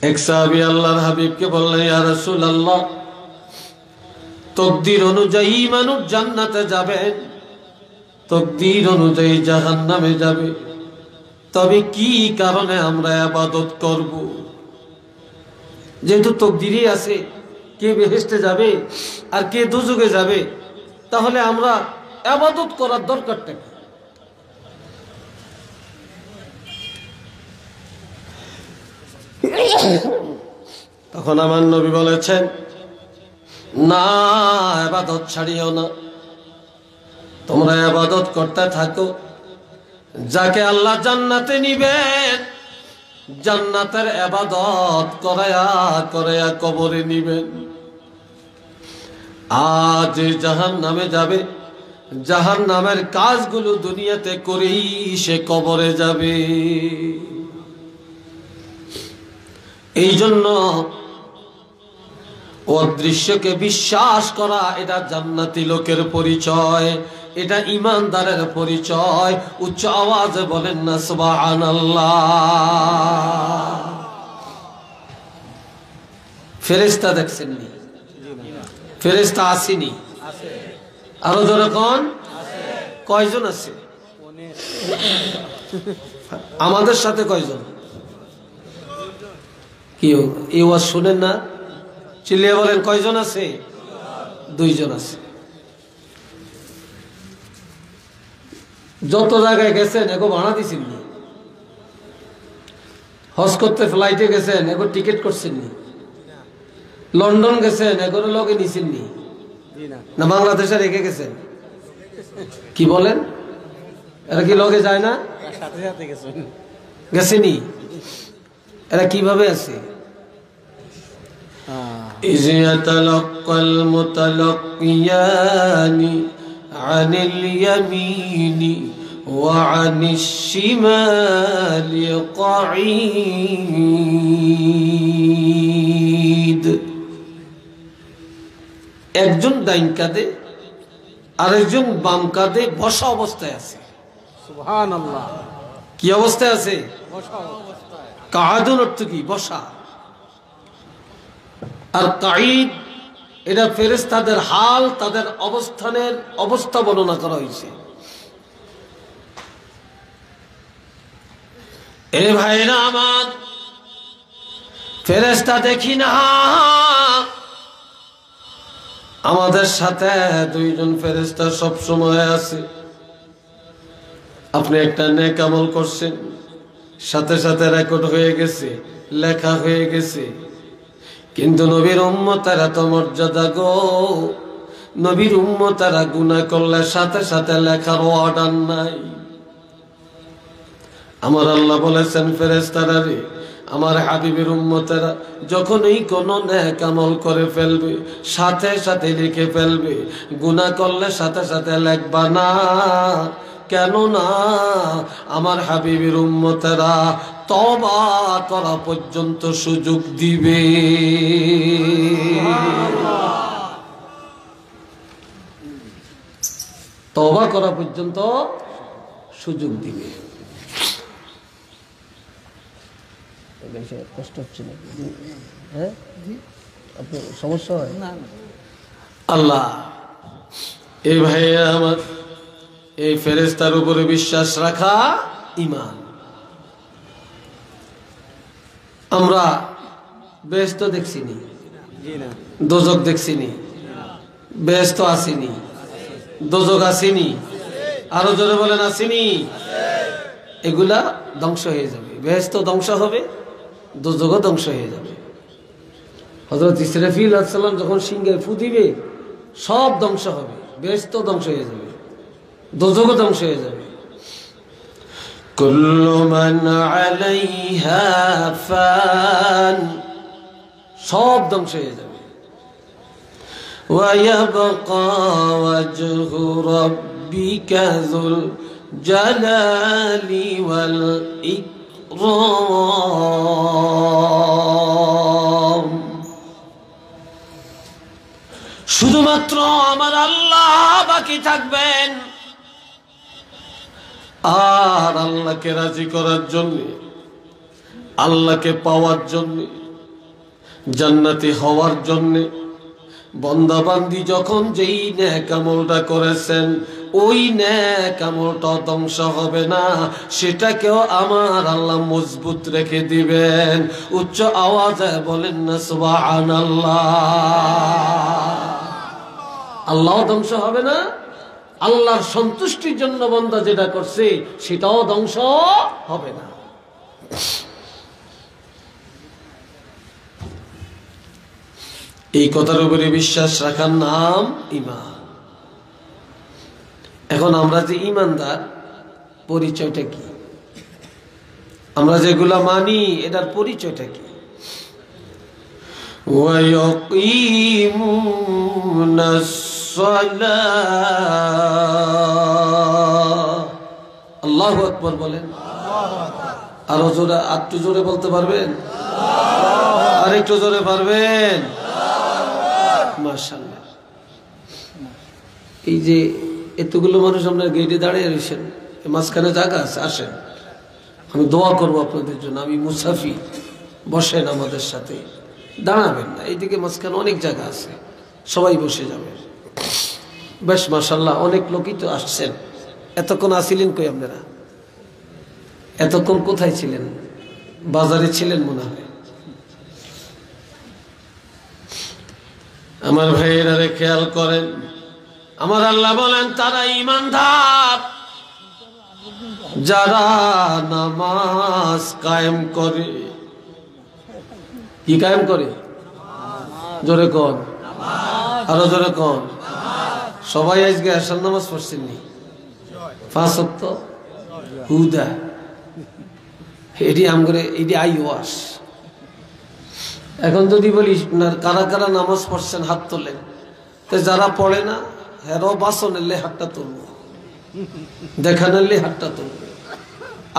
এক সাহাবী আল্লাহর হাবিবকে বললেন, ইয়া রাসূলুল্লাহ, তকদির অনুযায়ী মানুষ জান্নাতে যাবেন, তকদির অনুযায়ী জাহান্নামে যাবে, তবে কি কারণে আমরা ইবাদত করব? যেহেতু তকদিরই আছে কে বেহেশতে যাবে আর কে দোজখে যাবে, তাহলে আমরা ইবাদত করার দরকারটা কি? তখন আমার নবী বলেছেন, না, ইবাদত ছাড়িও না, তোমরা ইবাদত করতে থাকো। যাকে আল্লাহ জান্নাতে নিবেন, জান্নাতের ইবাদত করায়া করায়া কবরে নিবেন। আজ জাহান্নামে যাবে, জাহান্নামের কাজগুলো দুনিয়াতে করেই সে কবরে যাবে। এই জন্য অদৃশ্যকে বিশ্বাস করা এটা জান্নাতি লোকের পরিচয়, এটা ইমানদারের পরিচয়। উচ্চ আওয়াজে বলেন না সুবহানাল্লাহ। ফেরেশতা দেখছেন নি? ফেরেশতা আসেনি? আরো জোরে কোন? কয়জন আছে আমাদের সাথে? কয়জন? কি এই ওয়াজ শুনেন না? চিল্লিয়ে বলেন, কয়জন আছে? 2 জন আছে। যত জায়গায় গেছেন এগো ভাড়া দিছেন নি? হজ করতে ফ্লাইটে গেছেন এগো টিকিট করছেন নি? লন্ডন গেছেন এগোর লগে নিছেন নি? না বাংলাদেশে রেখে গেছেন? কি বলেন? এরা কি লগে যায় না? গেছেনি? এরা কিভাবে আছে? إذ يتلقى المتلقيان عن اليمين وعن الشمال قعيد। একজন ডাইন কাঁধে আরেকজন বাম কাঁধে বসা অবস্থায় আছে। সুবহানাল্লাহ। কি অবস্থায় আছে? বসা অবস্থায়। কাআদুন অর্থ কি? বসা। আর কাঈদ এটা ফেরেশতাদের হাল, তাদের অবস্থানের অবস্থা বর্ণনা করা হয়েছে। এ ভাইরা আমার, ফেরেশতা দেখি না, আমাদের সাথে 2 জন ফেরেশতা সব সময় আছে। আপনি একটা নেক আমল করছেন, সাথে সাথে রেকর্ড হয়ে গেছে, লেখা হয়ে গেছে। কিন্তু নবীর উম্মতের এত মর্যাদা গো, নবীর উম্মতেরা গুনাহ করলে সাথে সাথে লেখার অর্ডার নাই। আমার আল্লাহ বলেছেন, ফেরেশতারা রে, আমার হাবিবের উম্মতেরা যখনই কোনো নেক আমল করে ফেলবে সাথে সাথে লিখে ফেলবে, গুনাহ করলে সাথে সাথে লিখবা না। কেন না? আমার হাবিবের উম্মতেরা তওবা করা পর্যন্ত সুযোগ দিবে। তওবা করা পর্যন্ত সুযোগ দিবে। কষ্ট হচ্ছে না? হ্যাঁ, আপনার সমস্যা হয় না? আল্লাহ, এই ভাইয়া আমার, এই ফেরেশতার উপরে বিশ্বাস রাখা ঈমান। আমরা বেহেশত দেখছিনি, দোজখ দেখছিনি, বেহেশত আসেনি, দোজখ আসেনি, আরো জোরে বলেন আসেনি। এগুলা ধ্বংস হয়ে যাবে, বেহেশত ধ্বংস হবে, দোজখও ধ্বংস হয়ে যাবে। হযরত ইসরাফিল আলাইহিস সালাম যখন সিংহে ফু দিবে সব ধ্বংস হবে, বেহেশত ধ্বংস হয়ে যাবে, দোজখও ধ্বংস হয়ে যাবে। কুল্লু মান আলাইহা ফান, সব ধ্বংস হয়ে যাবে। ওয়া ইয়াবকা ওয়াজহু রাব্বিকা যুল জালালি ওয়াল ইকরাম। শুধুমাত্র আমার আল্লাহ বাকি থাকবেন। আর আল্লাহকে রাজি করার জন্য, আল্লাহকে পাওয়ার জন্য জান্নাতি হওয়ার জন্য বান্দা বান্দি যখন যেই নেক আমলটা করেছেন ওই নেক আমলটা ধ্বংস হবে না, সেটাকেও আমার আল্লাহ মজবুত রেখে দিবেন। উচ্চ আওয়াজে বলেন না সুবহানাল্লাহ। আল্লাহ ধ্বংস হবে না, আল্লাহর সন্তুষ্টির জন্য বান্দা যেটা করছে সেটাও ধ্বংস হবে না। এই কথার উপরে বিশ্বাস রাখার নাম ঈমান। এখন আমরা যে ঈমানদার, পরিচয়টা কি? আমরা যেগুলা মানি এটার পরিচয়টা কি? ওয়ায়াকিমুনাস সালাহ। আল্লাহু আকবার বলেন। আরো জোরে, একটু জোরে বলতে পারবেন? আর একটু জোরে পারবেন? মাশাআল্লাহ। এই যে এতগুলো মানুষ আপনার গেটে দাঁড়িয়ে রয়েছেন, মাঝখানে জায়গা আছে, আসেন, আমি দোয়া করব আপনাদের জন্য। আমি মুসাফির, বসেন আমাদের সাথে, দাঁড়াবেন না, এইদিকে মাঝখানে অনেক জায়গা আছে, সবাই বসে যাবেন। বেশ মাশাআল্লাহ, অনেক লোকই তো আসছেন। এতক্ষণ আসিলেন কই আপনারা? এতক্ষণ কোথায় ছিলেন? বাজারে ছিলেন মনে হয়। আমার ভাইয়েরা খেয়াল করেন, আমার আল্লাহ বলেন তারা ঈমানদার যারা নামাজ কায়েম করে। কি কায়েম করে? জোরে কোন, আরো জোরে কোন। সবাই আজকে আসার নামাজ পড়ছেন নি? 5 ওয়াক্ত হুদা, এটি আমগরে, এটি আই ওয়াস। এখন যদি বলি কারা কারা নামাজ পড়ছেন হাত তোলেন, তো যারা পড়ে না হেরো বাসন এলে হাতটা তুলবো, দেখা নিলে হাতটা তুলবো।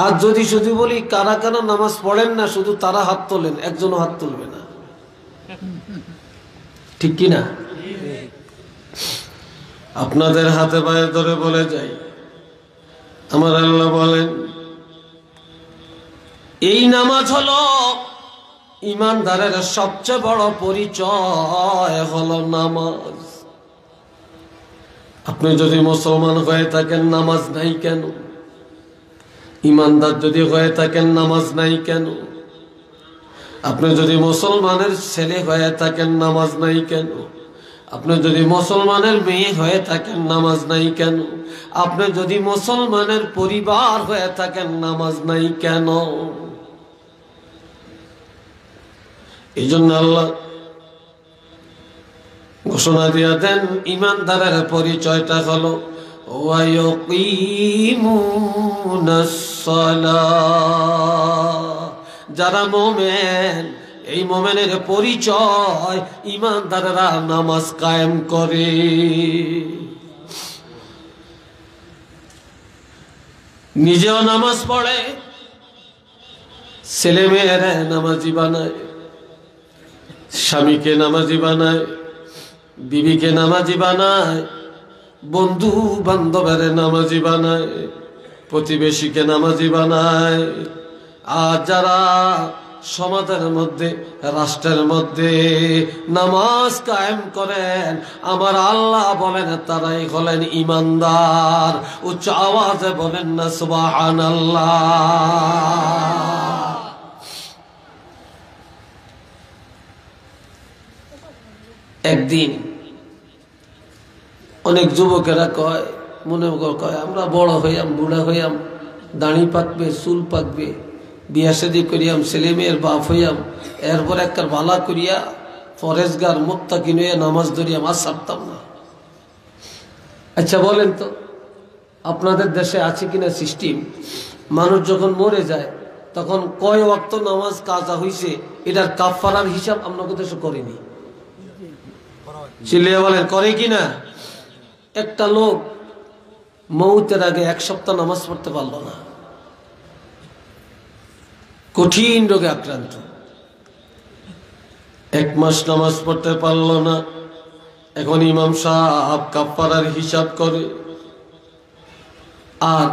আর যদি শুধু বলি কারা কারা নামাজ পড়েন না, শুধু তারা হাত তোলেন, একজনও হাত তুলবে না। ঠিক কি না? আপনাদের হাতে পায়ে ধরে বলে যাই, আমার আল্লাহ বলেন এই নামাজ হলো ঈমানদারের সবচেয়ে বড় পরিচয় হলো নামাজ। আপনি যদি মুসলমান হয়ে থাকেন নামাজ নাই কেন? ঈমানদার যদি হয়ে থাকেন নামাজ নাই কেন? আপনি যদি মুসলমানের ছেলে হয়ে থাকেন নামাজ নাই কেন? আপনি যদি মুসলমানের মেয়ে হয়ে থাকেন নামাজ নাই কেন? আপনি যদি মুসলমানের পরিবার হয়ে থাকেন নামাজ নাই কেন? এই জন্য আল্লাহ ঘোষণা দিয়া দেন ঈমানদারের পরিচয়টা হলো ওয়ায়াকিমুনাস সালাহ। যারা মুমিন, এই মুমিনের পরিচয় ঈমানদাররা নামাজ কায়েম করে। নিজেও নামাজ পড়ে, ছেলে মেয়েরা নামাজি বানায়, স্বামীকে নামাজি বানায়, বিবিকে নামাজি বানায়, বন্ধু বান্ধবের নামাজি বানায়, প্রতিবেশীকে নামাজি বানায়। আর যারা সমাজের মধ্যে, রাষ্ট্রের মধ্যে নামাজ কায়েম করেন, আমার আল্লাহ বলেন তারাই হলেন ঈমানদার। উচ্চ আওয়াজে বলেন না সুবহানাল্লাহ। একদিন অনেক যুবকেরা কয়, মনে কয় আমরা বড় হইয়াম, বুড়া হইয়াম, দাড়ি পাকবে, চুল পাকবে, বিয়া শাদী করিয়াম, ছেলে মেয়ের বাপ হইয়াম, এরপর একটা ভালা করিয়া ফরেজগার মুত্তাকিন হইয়া নামাজ ধরিয়াম, আর ছাড়তাম না। আচ্ছা বলেন তো, আপনাদের দেশে আছে কিনা সিস্টেম, মানুষ যখন মরে যায় তখন কয় ওয়াক্ত নামাজ কাজা হইছে এটার কাফারার হিসাব আপনাদের দেশে করেনি? চিল্লিয়া বলেন করে কিনা? একটা লোক মৌতের আগে 1 সপ্তাহ নামাজ পড়তে পারল না, কঠিন রোগে আক্রান্ত, 1 মাস নামাজ পড়তে পারল না। এখন ইমাম সাহেব কাফারার হিসাব করে। আর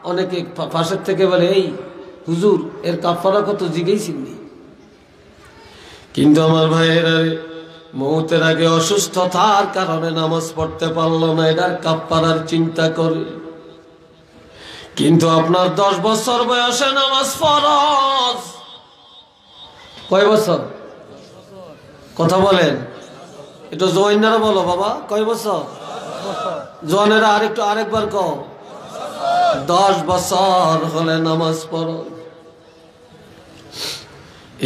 অনেকে পাশের থেকে বলে, এই হুজুর এর কাফারা কত জিজ্ঞেসিনি, কিন্তু আমার ভাইয়েরা, মৌতের আগে অসুস্থতার কারণে নামাজ পড়তে পারলো না, এটার কাফারার চিন্তা করে। কিন্তু আপনার 10 বছর বয়সে নামাজ ফরজ। কয় বছর? কথা বলেন, এটা জওয়ানেরা বলো বাবা, কয় বছর? জওয়ানেরা আরেকবার কও। 10 বছর হলে নামাজ পড়ো।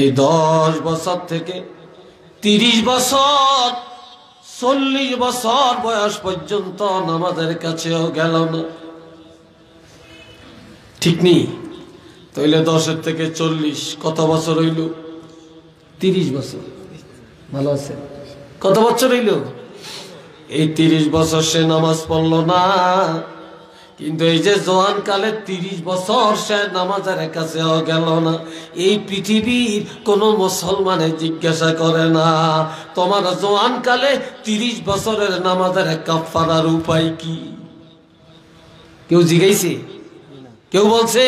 এই 10 বছর থেকে 30 বছর 40 বছর বয়স পর্যন্ত নামাজের কাছেও গেল না, ঠিক নেই? তাইলে 10 থেকে 40 কত বছর হইল? 30 বছর। ভালো আছে? কত বছর হইল? এই 30 বছর সে নামাজ পড়লো না। কিন্তু এই যে জওয়ান কালে 30 বছর সে নামাজের কাছেও গেল না, এই পৃথিবীর কোন মুসলমানে জিজ্ঞাসা করে না তোমার জওয়ান কালে 30 বছরের নামাজের কাফারার উপায় কি? কেউ জিজ্ঞাসে? কেউ বলছে?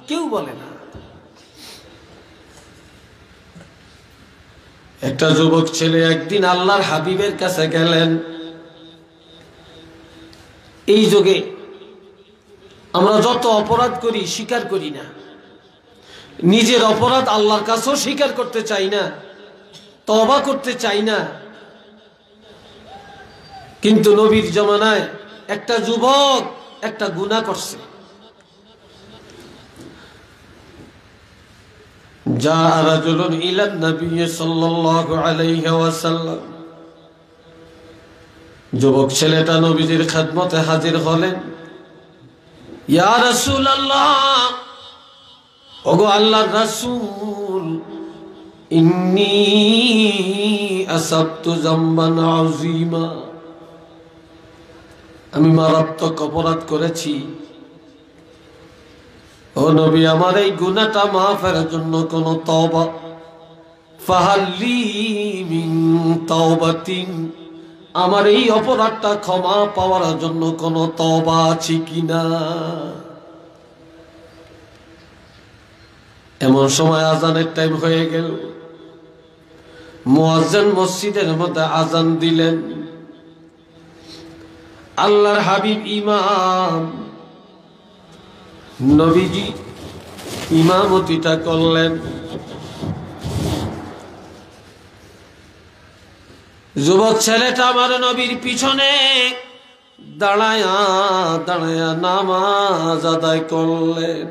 কেউ বলে না। একটা যুবক ছেলে একদিন আল্লাহর হাবিবের কাছে গেলেন। এই যুগে আমরা যত অপরাধ করি স্বীকার করি না, নিজের অপরাধ আল্লাহর কাছেও স্বীকার করতে চাই না, তওবা করতে চাই না। কিন্তু নবীর জামানায় একটা যুবক একটা গুনাহ করছে। যা রাজুলুন ইলা নবী সাল্লাল্লাহু আলাইহি ওয়াসাল্লাম, যুবক ছেলেটা নবীজির খেদমতে হাজির হলেন। ইয়া রাসূলুল্লাহ, ওগো আল্লাহর রাসূল, ইন্নী আসাবতু যামবান আযীমা, আমি মারাত্মক অপরাধ করেছি। ও নবী, আমার এই গুনাহটা মাফের জন্য কোন তওবা, ফাহাল্লি মিন তাওবাতিন, আমার এই অপরাধটা ক্ষমা পাওয়ার জন্য কোন তওবা আছে কিনা? এমন সময় আজানের টাইম হয়ে গেল। মুয়াজ্জিন মসজিদের মধ্যে আজান দিলেন। আল্লাহর হাবিব ইমাম, নবীজি ইমামতিটা করলেন। যুবক ছেলেটা আমার নবীর পিছনে দাঁড়ায়া দাঁড়ায়া নামাজ আদায় করলেন।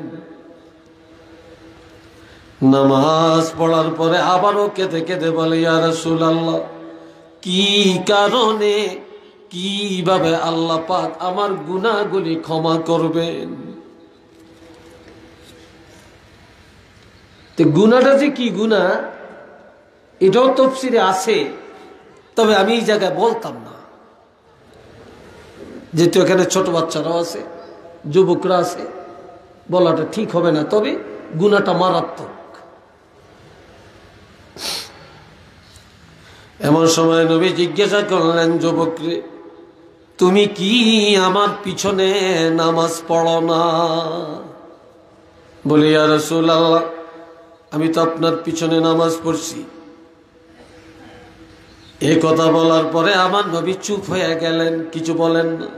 নামাজ পড়ার পরে আবারও কেঁদে কেঁদে বলে, ইয়া রাসূলুল্লাহ, কি কারণে, কিভাবে আল্লাহ পাক আমার গুনাহগুলি ক্ষমা করবেন? তো গুনাহটা যে কি গুনাহ এটাও তাফসীরে আছে, তবে আমি এই জায়গায় বলতাম না, যেহেতু এখানে ছোট বাচ্চারাও আছে, যুবকরা আছে, বলাটা ঠিক হবে না। তবে গুনাহটা মারাত্মক। এমন সময় নবী জিজ্ঞাসা করলেন যুবকরে, তুমি কি আমার পিছনে নামাজ পড়ো না? বলে, ইয়া রাসূলুল্লাহ, আমি তো আপনার পিছনে নামাজ পড়ছি। এই কথা বলার পরে আমার নবী চুপ হয়ে গেলেন, কিছু বলেন না।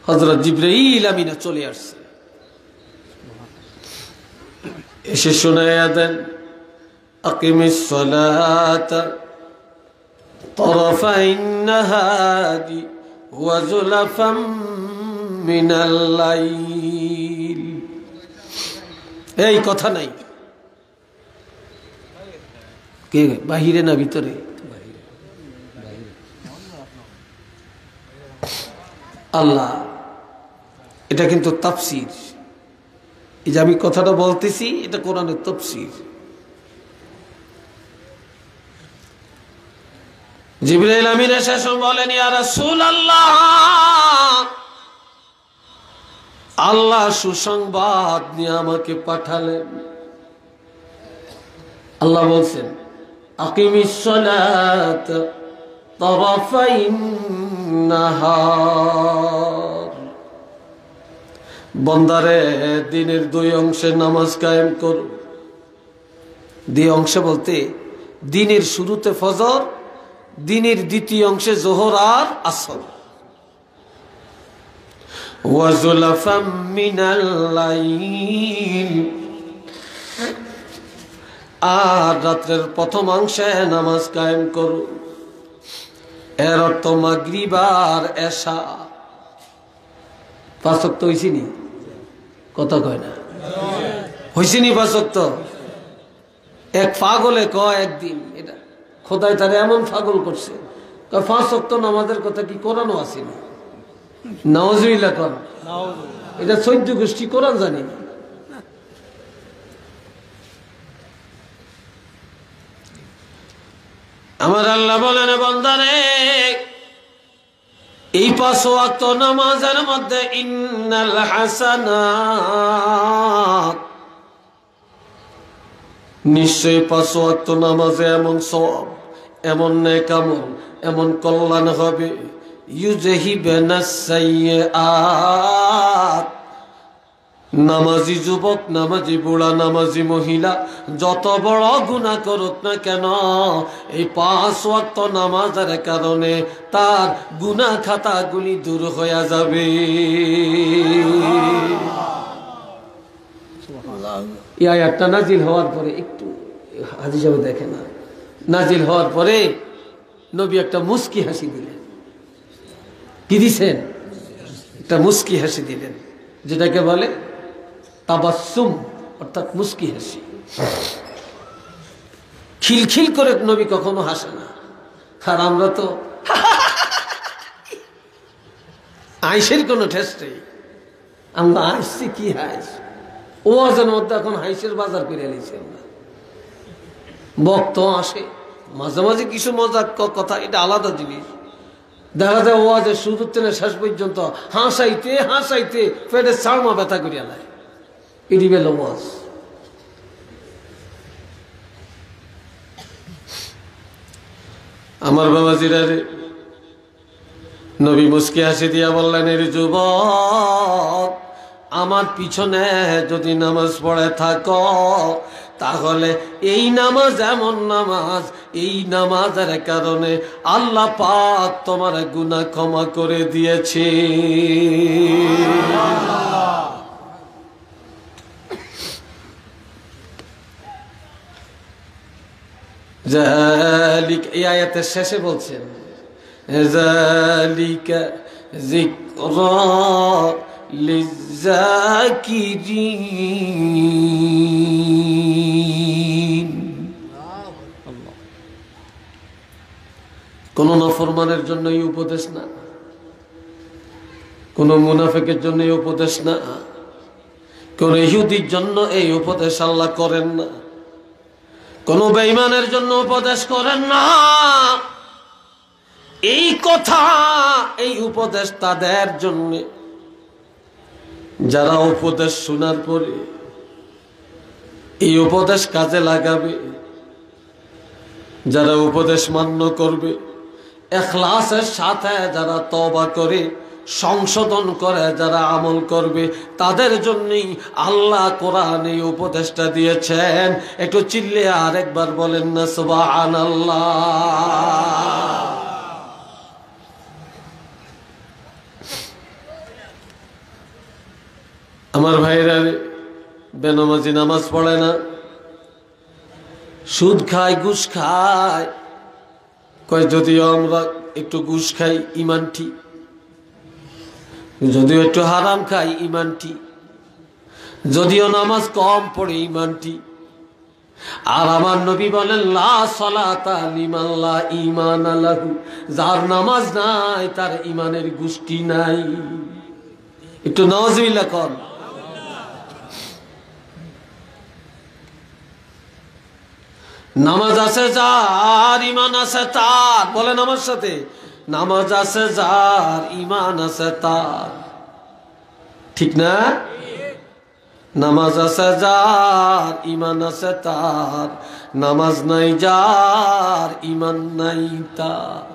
হযরত জিবরাইল আমিনা চলে আসছে, এসে শোনায়া দেন, আকিমিস সালাতা তারাফাইন নাহারি ওয়া যুলাফাম মিনাল লাইল। এই কথা নাই, কে বাহিরে না ভিতরে? আল্লাহ, এটা কিন্তু তাফসীর। এই যে আমি কথাটা বলতেছি, এটা কোরআনের তাফসীর। জিবরাইল আমিন এসে বলেন, ইয়া রাসূলুল্লাহ, আল্লাহ সুসংবাদ নিয়ে আমাকে পাঠালেন। আল্লাহ বলছেন, আকিমিস সালাত তারাফাইন নাহার, বান্দারে দিনের 2 অংশে নামাজ কায়েম করো। দুই অংশে বলতে দিনের শুরুতে ফজর, দিনের দ্বিতীয় অংশে যোহর আর আসর। ওয়াজুলাফাম মিনাল লাইল, আর রাত্রের প্রথম অংশে নামাজ কায়েম করো। এর অর্থ মাগরিব আর এশা। পাঁচ ওয়াক্ত হইছিনি? কথা কয় না, হইছিনি পাঁচ ওয়াক্ত? এক পাগলে কয় একদিন, এটা খোদাই তারে এমন পাগল করছে, কয় পাঁচ ওয়াক্ত নামাজের কথা কি কোরআনও আসেনি? নাউজুবিল্লাহ কোন, এটা 14 গোষ্ঠী কোরআন জানি না। আমার আল্লাহ বলেন, বান্দারে এই 5 ওয়াক্ত নামাজের মধ্যে ইন্নাল হাসানাত, নিশ্চয়ই 5 ওয়াক্ত নামাজে এমন সওয়াব, এমন নেক আমল, এমন কল্যাণ হবে, ইউজহিবানাস সাইয়্যাত। নামাজি যুবক, নামাজি বুড়া, নামাজি মহিলা যত বড় গুনাহ করুক না কেন, এই 5 ওয়াক্ত নামাজের কারণে তার গুনাহ খাতাগুলি দূর হয়ে যাবে। এই আয়াতটা নাজিল হওয়ার পরে, একটু হাদিস সাহেব দেখে না, নাজিল হওয়ার পরে নবী একটা মুস্কি হাসি দিলেন। কি দিছেন? একটা মুস্কি হাসি দিলেন, যেটাকে বলে তাবাসসুম, অর্থাৎ মুস্কি হাসি। খিলখিল করে নবী কখনো হাসে না। আর আমরা তো আইসের কোনো টেস্ট নেই, আমরা হাসছি কি হাস। ওয়াজের মধ্যে এখন হাইসের বাজার করে নিয়েছি আমরা। বক্ত আসে মাঝে মাঝে কিছু মজার কথা, এটা আলাদা জিনিস। দেখা যায় ওয়াজের শুরু থেকে শেষ পর্যন্ত হাসাইতে হাসাইতে পেটের চাড়মা ব্যথা করিয়া নেয়। এটি বেল ওয়াজ। আমার বাবাজিরা রে, নবী মুস্কি হাসি দিয়া বললেন, এর যুবক, আমার পিছনে যদি নামাজ পড়ে থাকো, তাহলে এই নামাজ এমন নামাজ, এই নামাজের কারণে আল্লাহ পাক তোমার গুনাহ ক্ষমা করে দিয়েছে। যালিক, এই আয়াতের শেষে বলছেন, যালিকা যিকরা লিযাকিরিন। কোন নাফরমানের জন্য এই উপদেশ না, কোন মুনাফিকের জন্য এই উপদেশ না, কোন ইহুদির জন্য এই উপদেশ আল্লাহ করেন না, কোন বেঈমানের জন্য উপদেশ করেন না। এই কথা, এই উপদেশ তাদের জন্য যারা উপদেশ শোনার পরে এই উপদেশ কাজে লাগাবে, যারা উপদেশ মান্য করবে, ইখলাসের সাথে যারা তওবা করে সংশোধন করে যারা আমল করবে, তাদের জন্যই আল্লাহ কোরআনে উপদেশটা দিয়েছেন। একটু চিল্লে আরেকবার বলেন না সুবহানাল্লাহ। আমার ভাইরা, বেনামাজি নামাজ পড়ে না, সুদ খায়, ঘুষ খায়। কয় যদিও আমরা একটু ঘুষ খাই ঈমান ঠিক, যদিও একটু হারাম খাই ঈমান ঠিক, যদিও নামাজ কম পড়ে ঈমান ঠিক। আর আমার নবী বলেন, লা সালাতা লিমান লা ঈমানা লাহু, যার নামাজ নাই তার ঈমানের গোষ্ঠী নাই। একটু নাউজুবিল্লাহ কর। নামাজ আছে যার, ঈমান আছে তার। বলেন আমার সাথে, নামাজ আছে যার, ঈমান আছে তার। ঠিক না? নামাজ আছে যার, ঈমান আছে তার। নামাজ নাই যার, ঈমান নাই তার।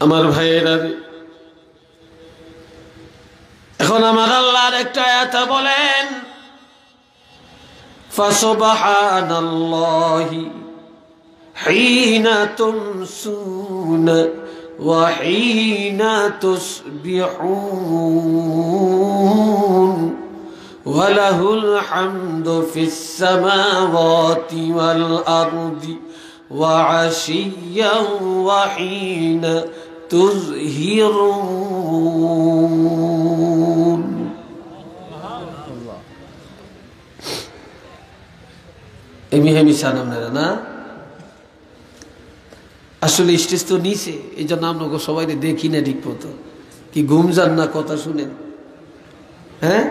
আমার ভাইয়েরা, এখন আমার আল্লাহর একটা আয়াত বলেন, ফাসুবহানাল্লাহি হিনা তুমসুন ওয়া হিনা তুসবিহুন ওয়া লাহুল হামদু ফিস সামাওয়াতি ওয়াল আরদি ওয়া আশিয়্যান ওয়া হিনা তুযহিরুন। এমি হেমি সানাম না আসলে স্টেজ তো নিচে, এই জন্য আপনাকে সবাই দেখি না ঠিক মতো। কি ঘুম যান না কথা শুনেন? হ্যাঁ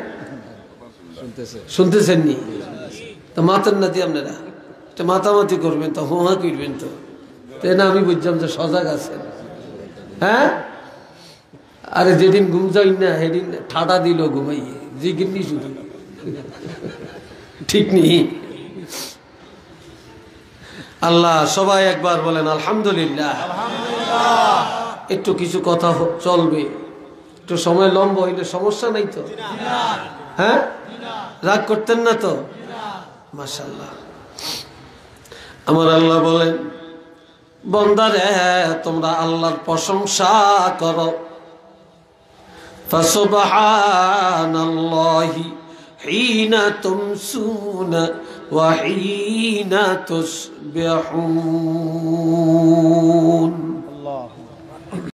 শুনতেছেন নি? তো মাতেন না দিয়ে আপনারা মাতামাতি করবেন তো, হোঁ করবেন তো, তাই না? আমি বুঝলাম যে সজাগ আছেন। হ্যাঁ, আরে যেদিন ঘুম যাই না সেদিন ঠাডা দিল ঘুমাইয়ে জিগিনি শুধু, ঠিক নেই। আল্লাহ সবাই একবার বলেন আলহামদুলিল্লাহ। একটু কিছু কথা চলবে, একটু সময় লম্বা হইলে সমস্যা নাই তো? হ্যাঁ, রাগ করতেন না তো? মাশাআল্লাহ। আমার আল্লাহ বলেন, বান্দারে তোমরা আল্লাহর প্রশংসা করো। ফাসুবহানাল্লাহি হিনা তুমসুনা ওয়া হিনা তুসবিহুন।